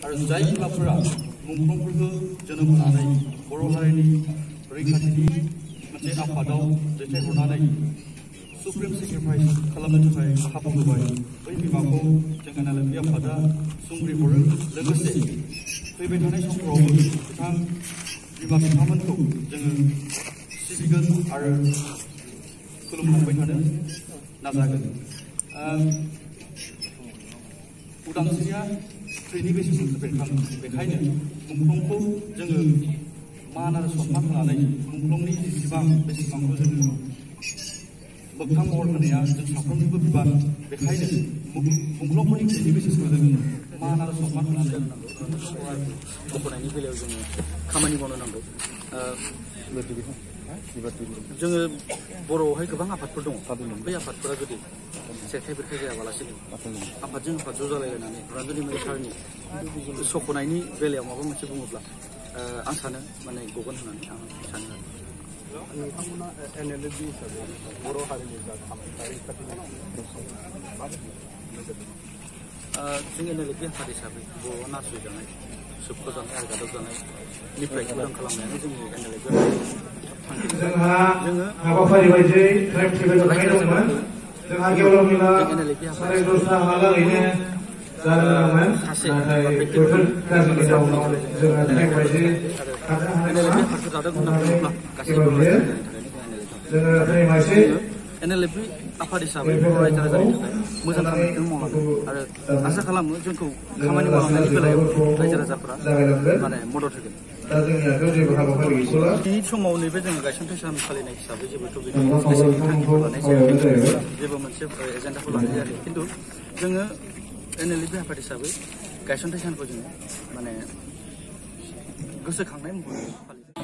आरो जाय बिमाफोरा मुंख्लंफोरखौ जोनोम होनानै बर' हारिनि रैखाथिनि मोनसे आफादाव दैथायहरनानै सुप्रिम सेक्रिफाइस खालामनो थाखाय खाबु होबाय बै बिमाखौ जों NLFP आफादा सुंग्रिहरो लोगोसे फैबाय थानाय समफोरावबो बिथां बिमा बिफामोनखौ जोङो सिबिगोन आरो खुलुमलांबाय थानो नाजागोन। उदांस्रिया थैनि बेसेनजोंसो बेखायनो मुंख्लंखौ जोङो मान आरो सनमान होनानै मुंख्लंनि बेसेबांखौ जोङो मोगथां महर होनाया जों साफ्रोमनिबो बिबान। बेखायनो मुंख्लंफोरनि थैनि बेसेनखौ जोङो मान आरो सनमान होनानै बख'नायनि बेलायाव जोङो खामानि मावनो नांगौ। जोङो बर'आवहाय गोबां आफादफोर दङ। बै आफादफोरा जुदि सेरखाय बेरखाय जायाबालासिनो आफादजों आफाद ज' जालायलायनानै रन्जन मेल सारनि सख'नायनि बेलायाव माबा मोनसे बुङोब्ला आं सानो माने गगोन होननानै आं सानो आरो। नोंथांमोना NLFP हिसाबै बर' हारिनि जा जों NLFP आफाद हिसाबै बर' नासयजानाय सोबख'जानाय आरो गादबजानायनिफ्राय उदां खालामनायानो जोंनि NLFP जोंहा हाबाफारि बायदियै ट्रेक थिबाय दंमोन। जोंहा गेवलां मेला 10:30हालागैनो जागोनमोन, नाथाय बोथोर गाज्रिनि जाउनाव जोंहा ट्रेक बायदि खारनो हानाय नङा। जोङो फैमायसै NLFP आफाद हिसाबै रायजो राजानि थाखाय मोजां खामानिखौ मावनांगौ आरो आसा खालामो जोंखौ खामानि मावलांनायनि बेलायाव रायजो राजाफोरा माने मदद होगोन। दा जोंनि आखायाव जेबो हाबाफारि गैथ'ला। बे समाव नैबे जोङो गायसनथाय सान फालिनाय हिसाबै जेबोथ' जेबो मोनसे एजेन्डाखौ लानाय जायाखै, खिन्थु जोङो NLFP आफाद हिसाबै गायसनथाय सानखौ जोङो माने गोसोखांनाय महरै फालिदों।